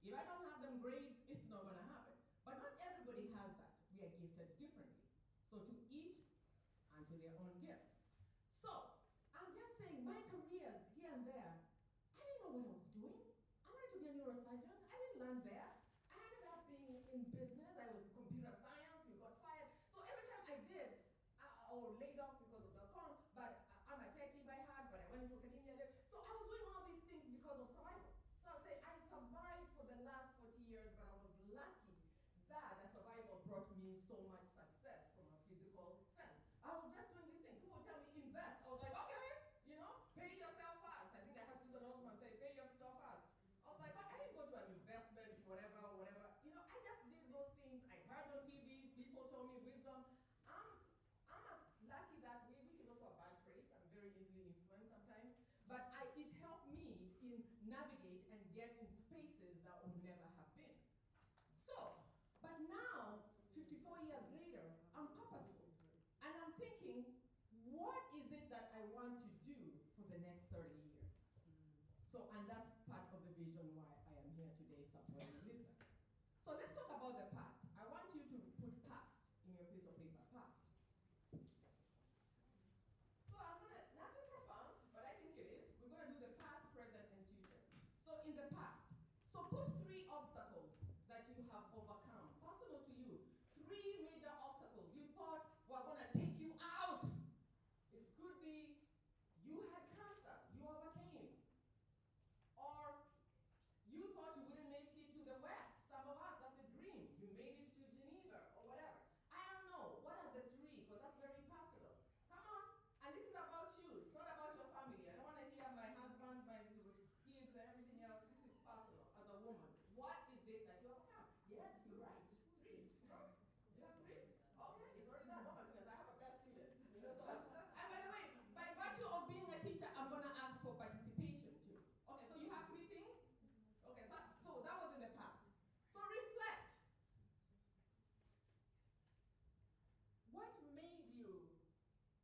If I don't have them grades, it's not going to happen. But not everybody has that. We are gifted differently. So to each and to their own gifts. So I'm just saying my careers here and there, I didn't know what I was doing. I wanted to be a neurosurgeon. I didn't land there. I ended up being in business. I was computer science. We got fired. So every time I did, or laid off because of .com, but I'm a techie by heart, but I went into academia. So I was doing all these things because of survival. So I'll say I survived for the last 40 years, but I was lucky that survival brought me so much success from a physical sense. I was just doing this thing. People would tell me invest. I was like, okay, pay yourself fast. I think I had Susan Osman say, pay yourself fast. I was like, I didn't go to an investment, whatever. I just did those things. I heard on TV, people told me wisdom. I'm lucky that way, which is also a bad trait. I'm very easily influenced sometimes. But it helped me in navigate and get in spaces that would never have been. So, but now, 54 years later, I'm purposeful. And I'm thinking, what is it that I want to do for the next 30 years? So, and that's part of the vision why I am here today supporting Lisa. So let's talk about the past. I want you to put past in your piece of paper, past. So I'm gonna, nothing profound, but I think it is. We're gonna do the past, present, and future. So in the past, so put 3 obstacles that you have overcome, personal to you. 3 major obstacles you thought were gonna take you out. It could be you had cancer, you overcame. Or you thought you wouldn't make it to the West. Some of us, that's a dream. You made it to Geneva or whatever. I don't know. What are the 3? Because that's very personal. Come on. And this is about you. It's not about your family. I don't want to hear my husband, my kids, and everything else. This is personal as a woman. What is it that you overcome? Yes, you're right. 3. No? You have 3? Okay, it's already done. Oh my goodness, I have a best student. So, and by the way, by virtue of being a teacher, I'm going to ask for participation too. Okay, so you have 3 things? Okay, so that was in the past. So reflect.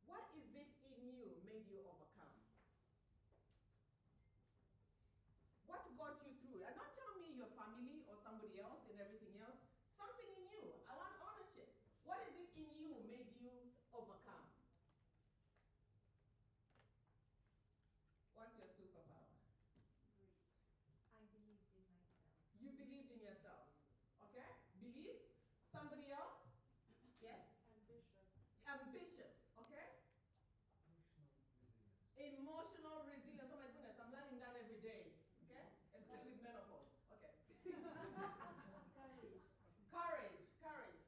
What is it in you made you overcome? What got you through? And don't tell me your family or somebody else and everything else. Something in you. I want ownership. What is it in you made you overcome? What's your superpower? I believed in myself. You believed in yourself. Okay? Believe? Somebody else? Yes? Ambitious. Okay? Emotional resilience. Oh my goodness, I'm learning that every day. Okay? Especially with menopause. Okay. Courage. Determination.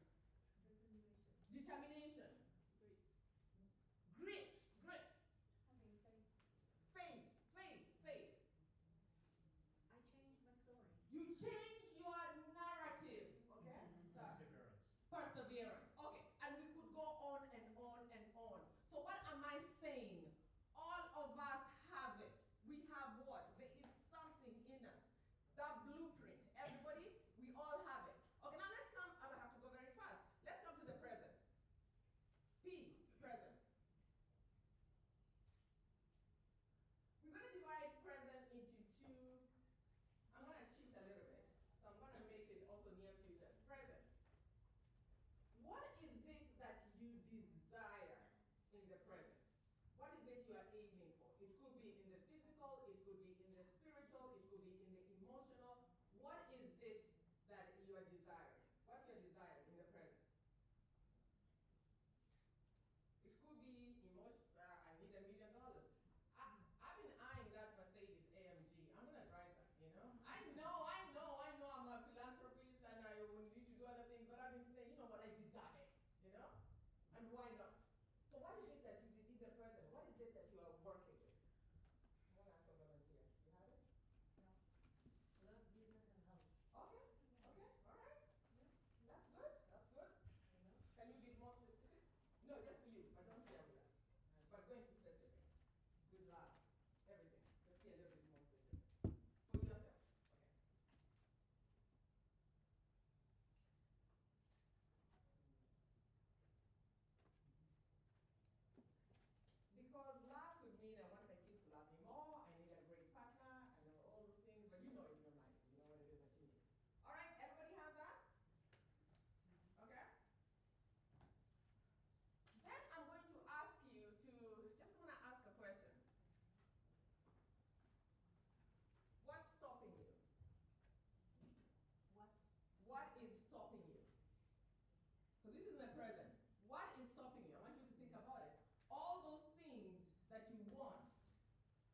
So this is in the present. What is stopping you? I want you to think about it. All those things that you want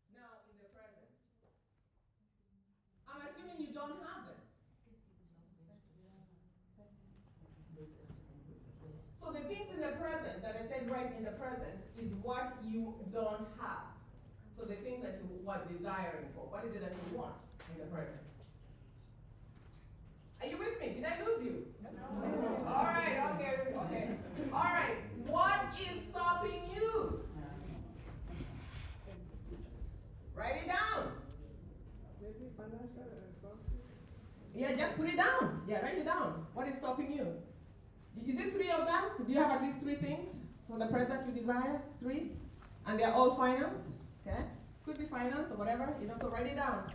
now in the present. I'm assuming you don't have them. So the things in the present that I said right in the present is what you don't have. So the things that you were desiring for. What is it that you want in the present? Are you with me? Did I lose you? No. All right, okay. All right, what is stopping you? Write it down. Maybe financial resources. Yeah, just put it down. Yeah, write it down. What is stopping you? Is it 3 of them? Do you have at least 3 things for the present you desire? 3? And they're all finance? Okay? Could be finance or whatever, so write it down.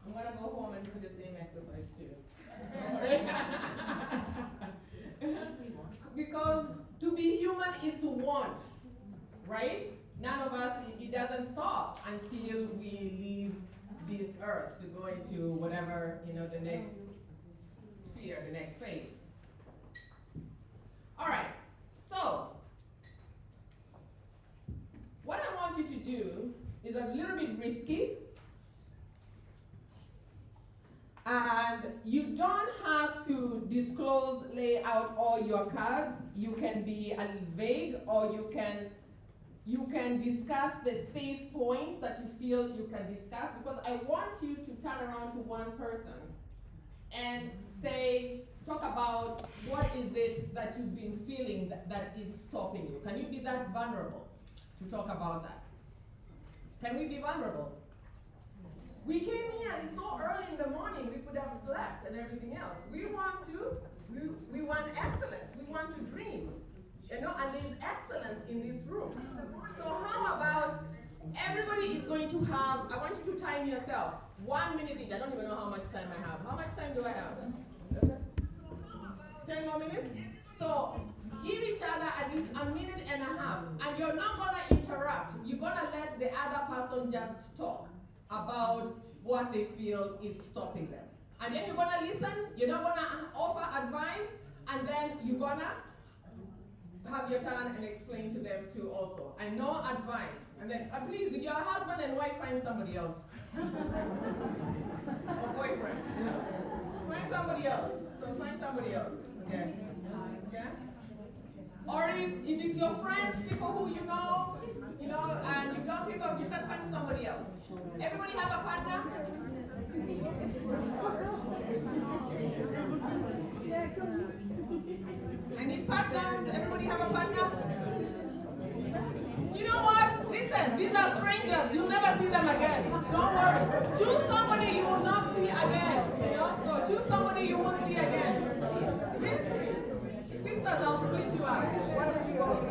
I'm gonna go home and do the same exercise too. Because to be human is to want, right? None of us, it doesn't stop until we leave this earth to go into whatever, the next sphere, the next phase. All right, so what I want you to do is a little bit risky. And you don't have to lay out all your cards. You can be a little vague, or you can discuss the safe points that you feel you can discuss, because I want you to turn around to one person and talk about what is it that you've been feeling that is stopping you. Can you be that vulnerable to talk about that? Can we be vulnerable? We came here, it's so early in the morning, we could have slept and everything else. We want excellence, we want to dream. And there's excellence in this room. So how about everybody is going to have, I want you to time yourself. 1 minute each. I don't even know how much time I have. How much time do I have? 10 more minutes? So give each other at least a minute and a half. And you're not gonna interrupt. You're gonna let the other person just talk about what they feel is stopping them. And then you're gonna listen, you're not gonna offer advice, and then you're gonna have your turn and explain to them too also. And no advice. And then, please, if your husband and wife, find somebody else. Or boyfriend, Find somebody else. So find somebody else, okay? Okay? Or if it's your friends, people who you know, and you don't feel you can find somebody else. Everybody have a partner? I need partners. Everybody have a partner? You know what? Listen, these are strangers. You'll never see them again. Don't worry. Choose somebody you will not see again. So choose somebody you won't see again. Sisters, I'll split you up. What do you go with?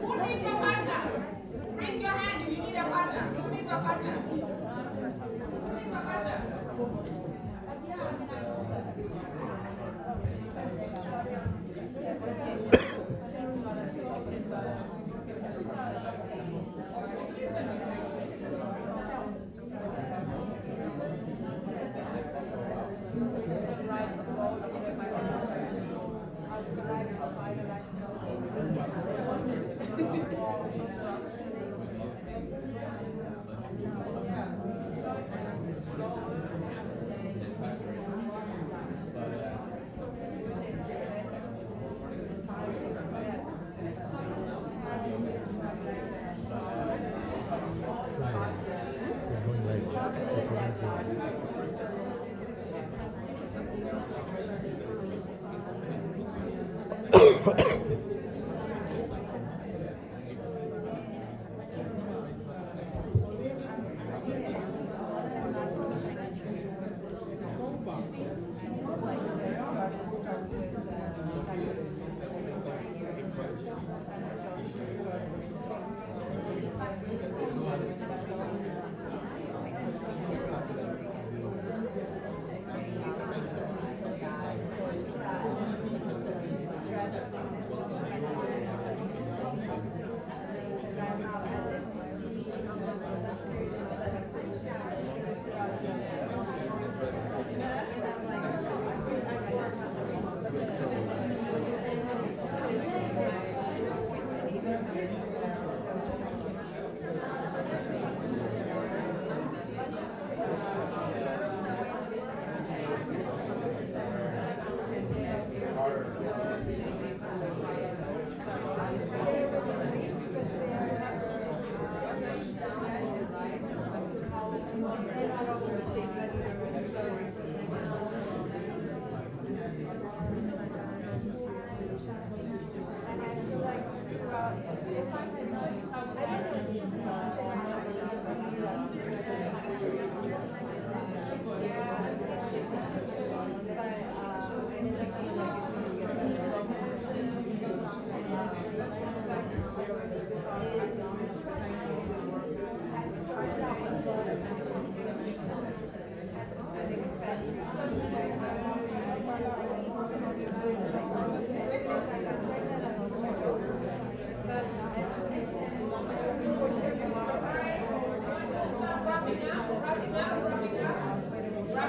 Who needs a partner? Raise your hand if you need a partner. Who needs a partner? Who needs a partner?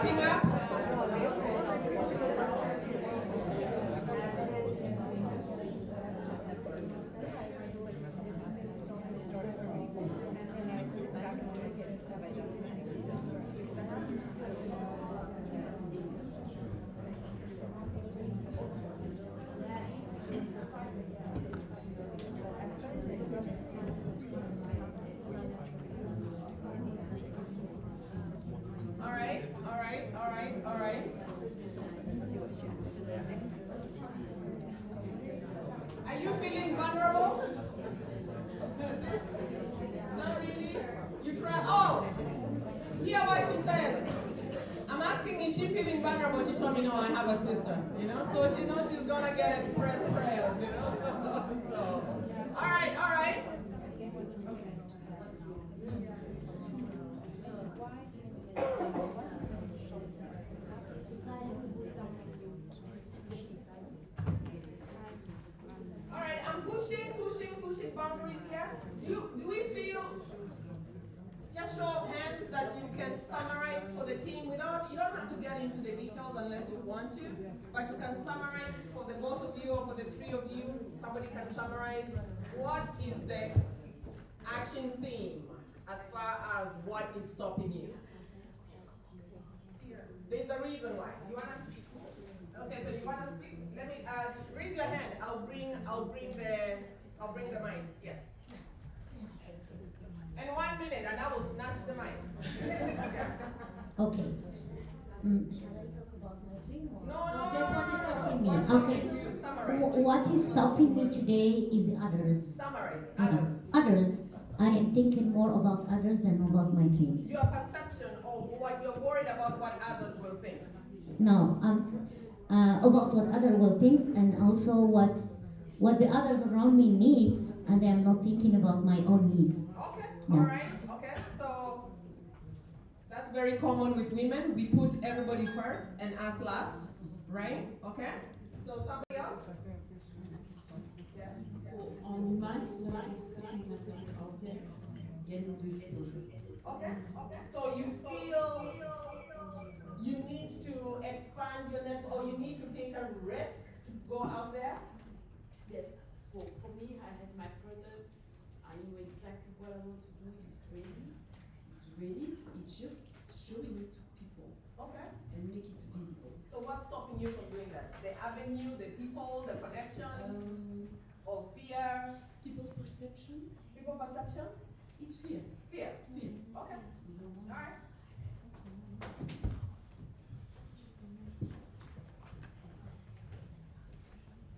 wrapping up. All right, all right, all right, all right. Are you feeling vulnerable? Not really. You try. Oh, hear what she says. I'm asking, is she feeling vulnerable? She told me, no, I have a sister. You know, so she knows she's gonna get express prayers. You know, so all right, all right. All right, I'm pushing boundaries here. Do we feel, just show of hands, that you can summarize for the team without, you don't have to get into the details unless you want to, but you can summarize for the both of you or for the three of you, somebody can summarize what is the action theme as far as what is stopping you. There's a reason why. You wanna? Okay, so you wanna speak? Let me raise your hand. I'll bring the mic. Yes. And 1 minute, and I will snatch the mic. Okay. No. Okay. What is stopping me today is the others. Summarize. Others. I am thinking more about others than about my dreams. Your perception of what you're worried about, what others will think. No, about what others will think, and also what the others around me needs, and I'm not thinking about my own needs. Okay. No. All right. Okay. So that's very common with women. We put everybody first and us last, right? Okay. So somebody else. Yeah. So on my side, putting myself out there, getting to exposure. Okay. Okay. So you feel you need to expand your network, or you need to take a risk to go out there? Yes. So for me, I have my product. I know exactly what I want to do. It's ready. It's ready. It's just showing it to people. Okay. And make it visible. So what's stopping you from doing that? The avenue, the people, the connections, or fear? People's perception. People perception? It's fear. Fear. Fear. Okay. All right.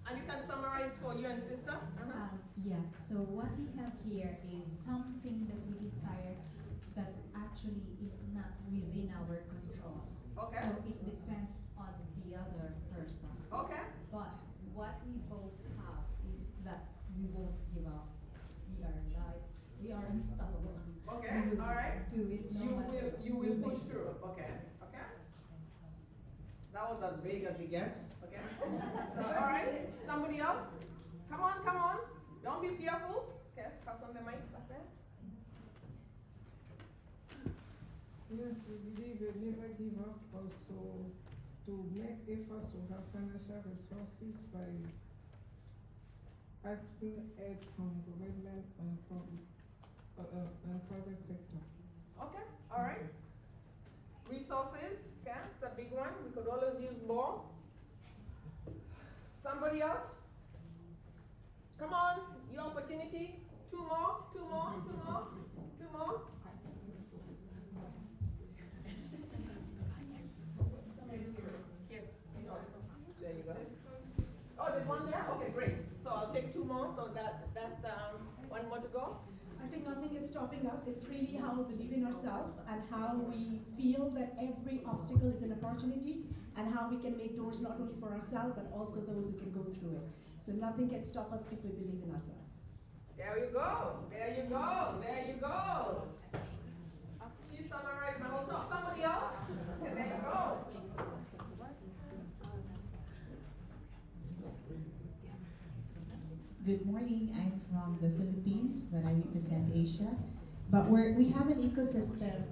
And you can summarize for you and sister? Yeah, so what we have here is something that we desire that actually is not within our control. Okay. So it depends on the other person. Okay. But what we both have is that we won't give up. We are unstoppable. Okay, We will all right. do it no matter. You will We'll push make it. through. Okay. Okay. That was as vague as it gets. Okay. So all right. Somebody else? Come on. Don't be fearful. Okay, pass on the mic back there. Yes, we believe we never give up, also to make efforts to have financial resources by asking aid from government and private sector. Okay, all right. Resources, okay, it's a big one. We could always use more. Somebody else? Come on, your opportunity. Two more. There you go. Oh, there's one there? Okay, great. So I'll take two more, so that's one more to go. I think nothing is stopping us. It's really how we believe in ourselves and how we feel that every obstacle is an opportunity, and how we can make doors not only for ourselves but also those who can go through it. So nothing can stop us if we believe in ourselves. There you go. She summarized my whole talk. Somebody else? And there you go. Good morning. I'm from the Philippines, but I represent Asia. But we have an ecosystem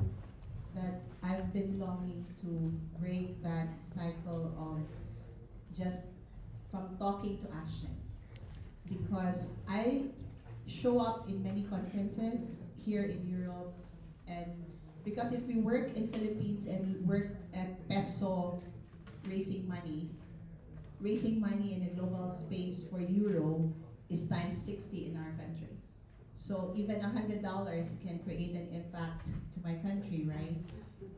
that I've been longing to just from talking to action. Because I show up in many conferences here in Europe, and because if we work in Philippines and work at peso raising money in a global space for euro is times 60 in our country. So even $100 can create an impact to my country, right?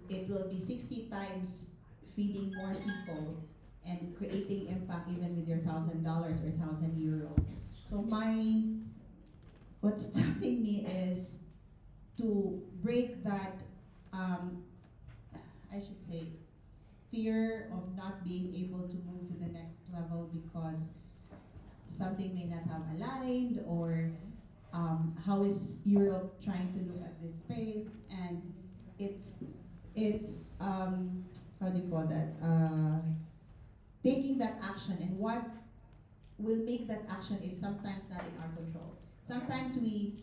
It will be 60 times feeding more people and creating impact even with your $1,000 or €1,000. So what's stopping me is to break that, I should say, fear of not being able to move to the next level because something may not have aligned, or how is Europe trying to look at this space, and it's how do you call that, taking that action, and what will make that action is sometimes not in our control. Sometimes we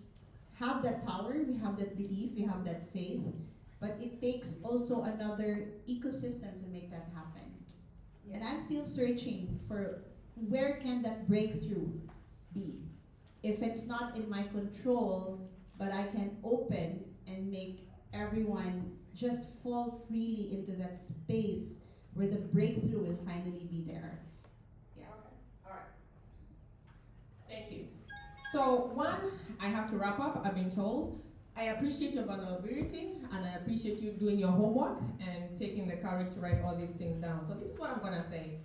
have that power, we have that belief, we have that faith, but it takes also another ecosystem to make that happen. And I'm still searching for where can that breakthrough be. If it's not in my control, but I can open and make everyone just fall freely into that space where the breakthrough will finally be there. Yeah. Okay. All right. Thank you. So one, I have to wrap up, I've been told. I appreciate your vulnerability, and I appreciate you doing your homework and taking the courage to write all these things down. So this is what I'm gonna say.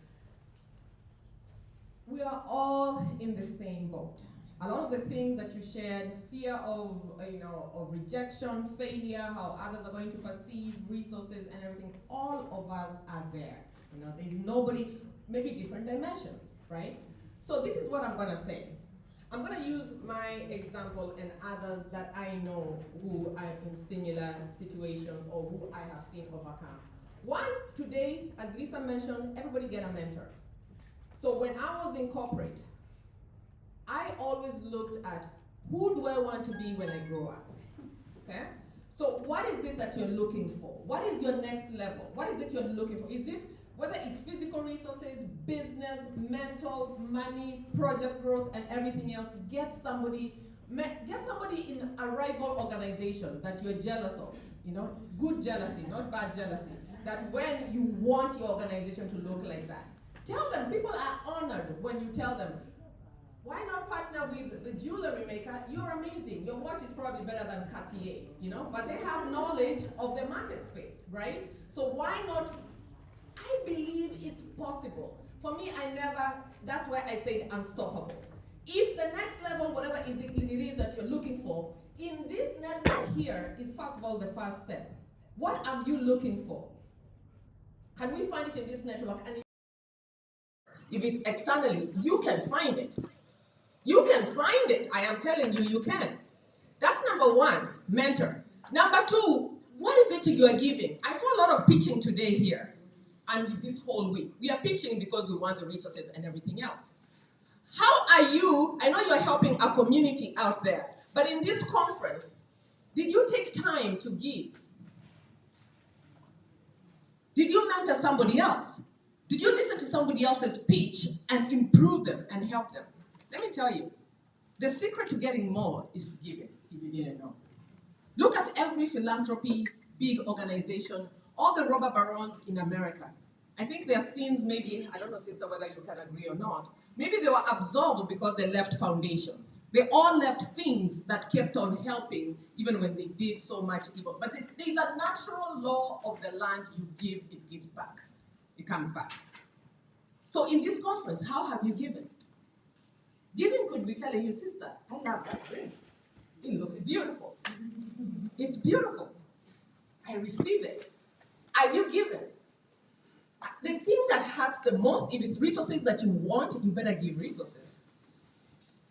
We are all in the same boat. A lot of the things that you shared, fear of, of rejection, failure, how others are going to perceive resources and everything, all of us are there. There's nobody, maybe different dimensions, right? So this is what I'm gonna say. I'm gonna use my example and others that I know who are in similar situations or who I have seen overcome. One, today, as Lisa mentioned, everybody get a mentor. So when I was in corporate, I always looked at who do I want to be when I grow up, okay? So what is it that you're looking for? What is your next level? What is it you're looking for? Is it, whether it's physical resources, business, mental, money, project growth, and everything else, get somebody in a rival organization that you're jealous of, good jealousy, not bad jealousy, that when you want your organization to look like that. Tell them, people are honored when you tell them, why not partner with the jewelry maker? You're amazing. Your watch is probably better than Cartier, but they have knowledge of the market space, right? So why not? I believe it's possible. For me, that's why I say unstoppable. If the next level, whatever it is that you're looking for, in this network here is first of all the first step. What are you looking for? Can we find it in this network? And if it's externally, you can find it. You can find it. I am telling you, you can. That's number one, mentor. Number two, what is it you are giving? I saw a lot of pitching today here and this whole week. We are pitching because we want the resources and everything else. How are you? I know you are helping a community out there, but in this conference, did you take time to give? Did you mentor somebody else? Did you listen to somebody else's pitch and improve them and help them? Let me tell you, the secret to getting more is giving, if you didn't know. Look at every philanthropy, big organization, all the robber barons in America. I think their sins maybe, I don't know, sister, whether you can agree or not, maybe they were absolved because they left foundations. They all left things that kept on helping, even when they did so much evil. But there's a natural law of the land. You give, it gives back. It comes back. So in this conference, how have you given? Giving could be telling you, sister, I love that ring. It looks beautiful. It's beautiful. I receive it. Are you giving? The thing that hurts the most, if it's resources that you want, you better give resources.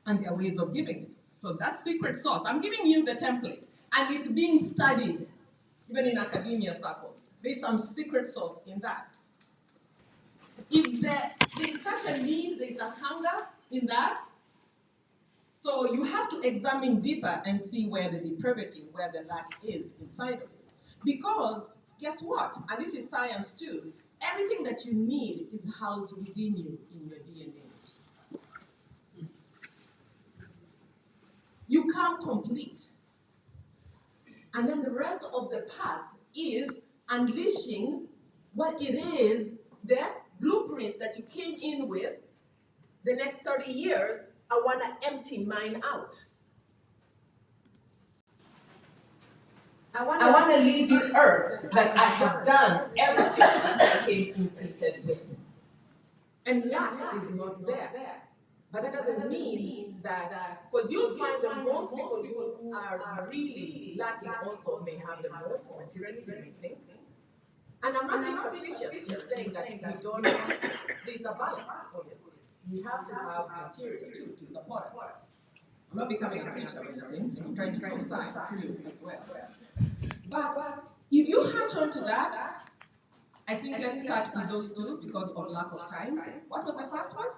And there are ways of giving it. So that's secret sauce. I'm giving you the template. And it's being studied, even in academia circles. There's some secret sauce in that. If there's such a need, there's a hunger in that, so you have to examine deeper and see where the depravity, where the lack is inside of it. Because, guess what? And this is science too. Everything that you need is housed within you in your DNA. You come complete. And then the rest of the path is unleashing what it is, the blueprint that you came in with. The next 30 years, I want to empty mine out. I want to leave this earth that I have done everything that I came imprinted with. And lack is not there. But that doesn't mean that, because you'll find that most people who are really lacking also may have the most materially than we think. And I'm not being facetious in saying that we don't have, there's a balance, obviously. We have to have material too to support us. I'm not becoming a preacher or anything, I'm trying to talk science too as well. But if you hatch onto that, I think let's start with those two because of lack of time. What was the first one?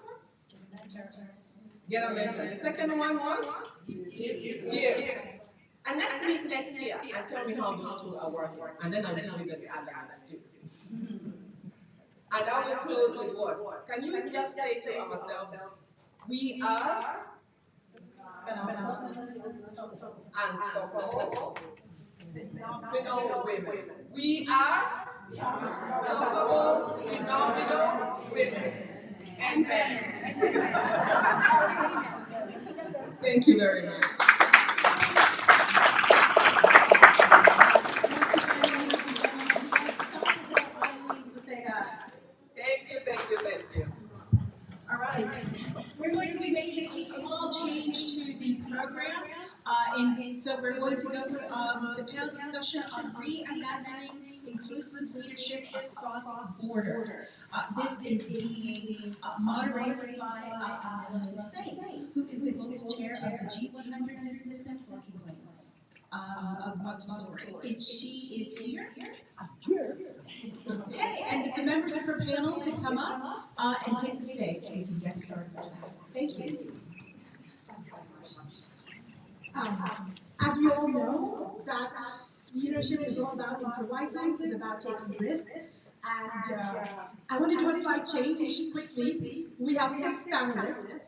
Get a mentor. The second one was? Give. And let's meet next year and tell me how those two are working. And then I'll give you the elements too. And I will close with what? Can you just say to ourselves, we are unstoppable, phenomenal women. We are unstoppable, phenomenal women. And men. Thank you very much. Thank you. All right. We're going to be making a small change to the program. And so we're going to go with the panel discussion on reimagining inclusive leadership across borders. This is being moderated by Amela Hussein, who is the global chair of the G100 Business Networking Wing of Montessori. If she is here, okay, and if the members of her panel could come up and take the stage, we can get started with that. Thank you. As we all know, that leadership is all about improvising, it's about taking risks, and I want to do a slight change quickly. We have 6 panelists.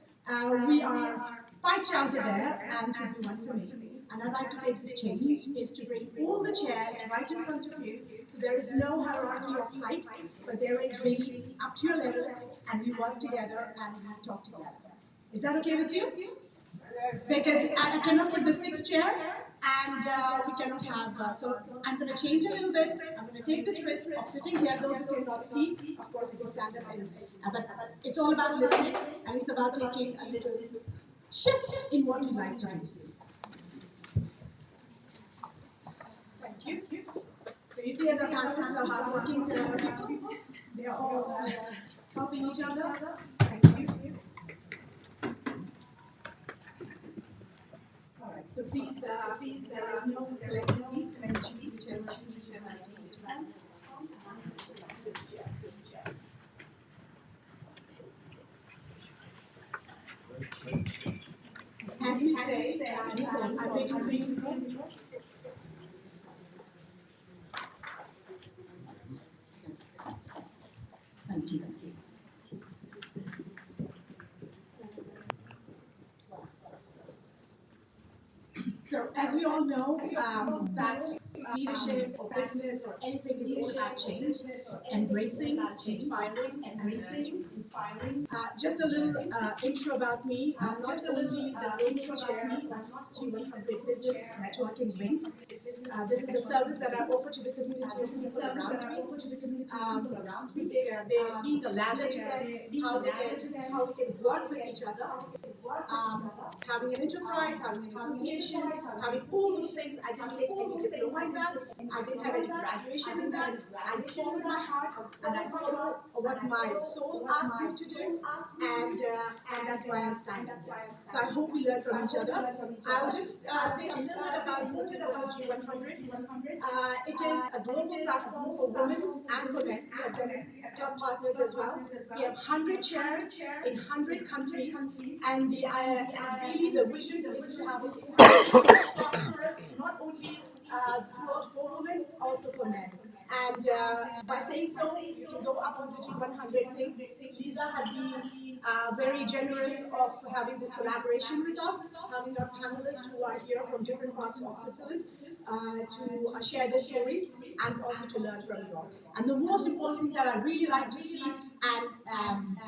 We are 5 chairs are there, and 3 be 1 for me. And I'd like to take this change, is to bring all the chairs right in front of you. So there is no hierarchy of height, but there is really up to your level, and we work together and we talk together. Is that okay with you? Because I cannot put the 6th chair, and we cannot have, so I'm going to change a little bit. I'm going to take this risk of sitting here. Those who cannot see, of course, you can stand up, but it's all about listening, and it's about taking a little shift in what we like to do. Thank you. So you see, as our panelists are hardworking people, they are all helping each other. Thank you. All right, so please, there is no selected seats, and choose whichever seat you like to sit on. This chair. So as we say, Nico, I'm waiting for you, Nico. Thank you. So, as we all know, that leadership or business or anything is all about change, embracing, inspiring, and learning. Just a little intro about me. I'm not only the global chair of G100 Business Networking Wing. This is a service that I offer to the community of people around me. Being a ladder to them, how we can work with each other. Having an enterprise, having an association, having all those things. I didn't take any diploma in that. I didn't have any graduation in that. I followed my heart and I followed what my soul asked me to do, and that's why I'm standing here. So I hope we learn from each other. I'll just say a little bit about what is G100. It is a global platform for women and for men. We have women club partners as well. We have 100 chairs in 100 countries, and really the vision is to have a prosperous, not only world for women, also for men. And by saying so, you can go up on the G100 thing. Lisa had been very generous of having this collaboration with us, having our panelists who are here from different parts of Switzerland to share their stories and also to learn from you all. And the most important thing that I really like to see and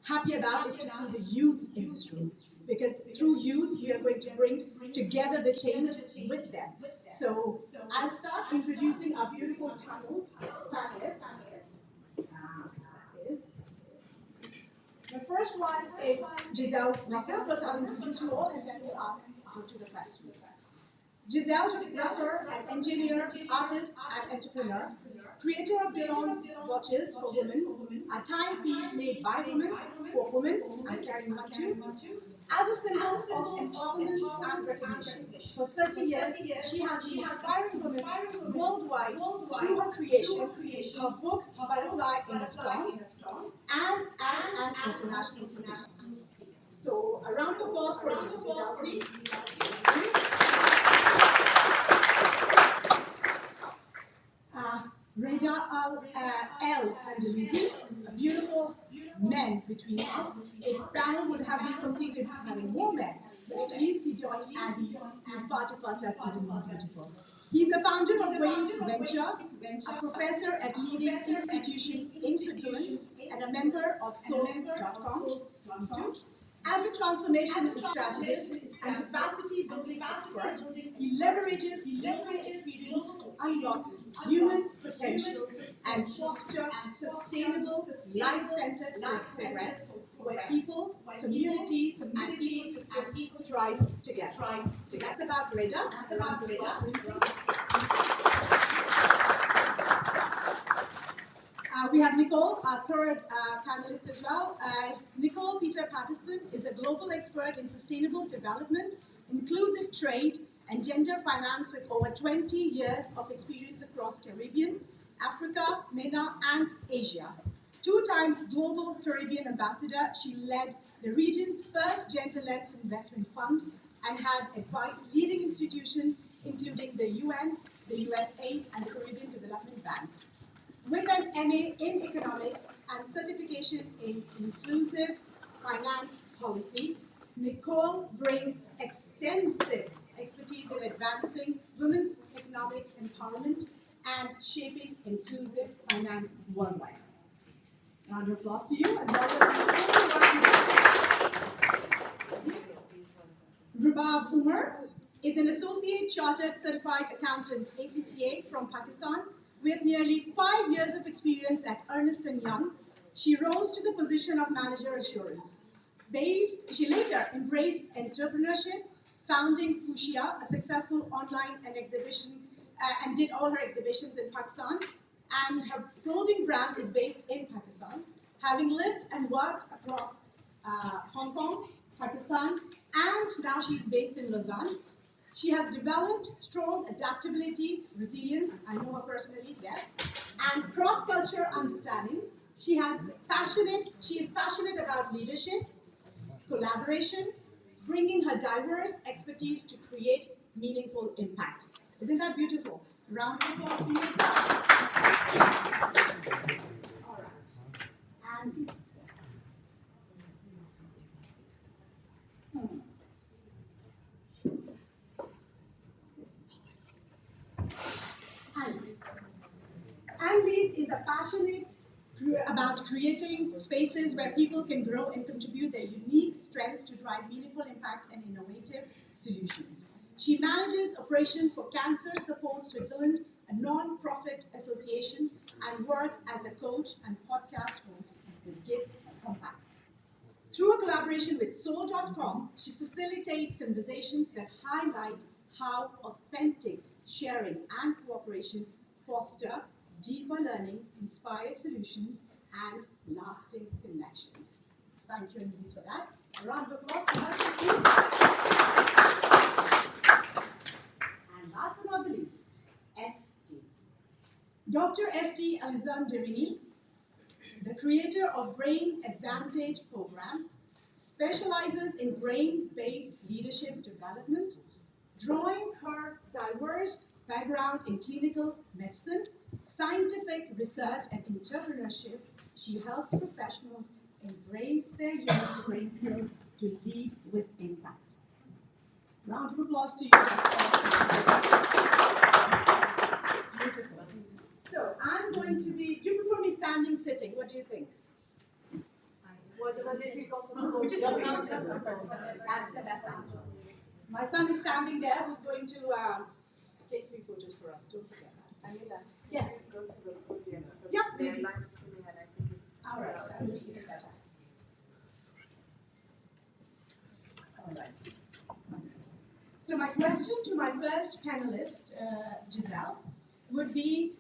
happy about is to see the youth in this room. Because through youth, we are going to bring together the change with them. So I'll start introducing our beautiful panelists. The first one is Giselle Ruffer. First, I'll introduce you all and then we'll ask to the questions. Giselle Ruffer, an engineer, artist, and entrepreneur, creator of Delon's watches for women, a timepiece made by women for women. I'm carrying one too. As a symbol of empowerment and recognition, for 30 years, she has been inspiring women worldwide through her creation, her book Butterfly in a Storm, and as an international speaker. So, a round of applause for Giselle, please. Reda El Andalusi, a beautiful men between us. A panel would have been completed with having more men, but at least he joined and he's part of us. That's even more beautiful. He's the founder of Waves Venture, a professor at leading institutions in Switzerland, and a member of Soul.com. As a transformation strategist and capacity building expert, he leverages global experience to unlock human potential and foster sustainable, life-centered progress where people, communities, and ecosystems thrive together. So that's about Reda. We have Nicole, our third panelist as well. Nicole Peter Patterson is a global expert in sustainable development, inclusive trade, and gender finance with over 20 years of experience across Caribbean, Africa, MENA, and Asia. 2 times Global Caribbean Ambassador, she led the region's first gender-led investment fund and had advised leading institutions including the UN, the USAID, and the Caribbean Development Bank. With an MA in economics and certification in inclusive finance policy, Nicole brings extensive expertise in advancing women's economic empowerment and shaping inclusive finance worldwide. Round of applause to you and welcome Rubab Umar is an Associate Chartered Certified Accountant, ACCA, from Pakistan. With nearly 5 years of experience at Ernst & Young, she rose to the position of Manager Assurance. She later embraced entrepreneurship, founding Fuchsia, a successful online exhibition, and did all her exhibitions in Pakistan. And her clothing brand is based in Pakistan. Having lived and worked across Hong Kong, Pakistan, and now she's based in Lausanne, she has developed strong adaptability, resilience, I know her personally, yes, and cross-culture understanding. She is passionate about leadership, collaboration, bringing her diverse expertise to create meaningful impact. Isn't that beautiful? Round of applause to you. All right. And Annelies is a passionate about creating spaces where people can grow and contribute their unique strengths to drive meaningful impact and innovative solutions. She manages operations for Cancer Support Switzerland, a non-profit association, and works as a coach and podcast host with Gibbs Compass. Through a collaboration with Soul.com, she facilitates conversations that highlight how authentic sharing and cooperation foster deeper learning, inspired solutions, and lasting connections. Thank you, Annelies, for that. A round of applause for her, please. And last but not the least, ST. Dr. ST Alexandrini, the creator of Brain Advantage program, specializes in brain-based leadership development, drawing her diverse background in clinical medicine, scientific research and entrepreneurship, she helps professionals embrace their unique brain skills to lead with impact. Round of applause to you. Beautiful. So I'm going to be, do you prefer me standing, sitting? What do you think? Whatever they feel comfortable. That's the best answer. My son is standing there who's going to take 3 photos for us. Don't forget that. Yes. Yep. All right. That will be even better. All right. So my question to my first panelist, Giselle, would be,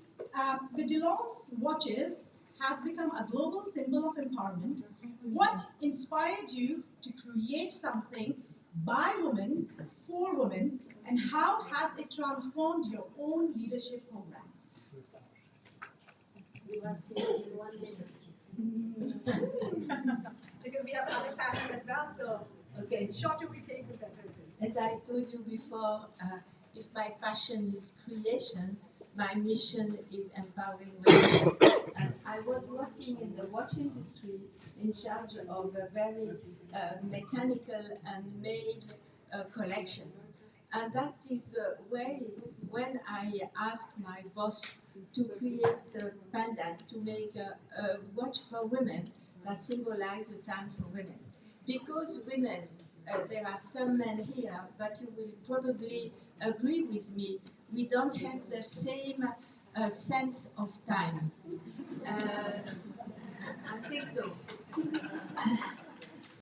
the DeLong's watches has become a global symbol of empowerment. What inspired you to create something by women, for women, and how has it transformed your own leadership program? Because we have other panel as well, so Okay. the shorter we take, the better it is. As I told you before, if my passion is creation, my mission is empowering women. And I was working in the watch industry in charge of a very mechanical and made collection. And that is the way when I asked my boss to create a pendant, to make a watch for women that symbolizes the time for women. Because women, there are some men here, but you will probably agree with me, we don't have the same sense of time. I think so.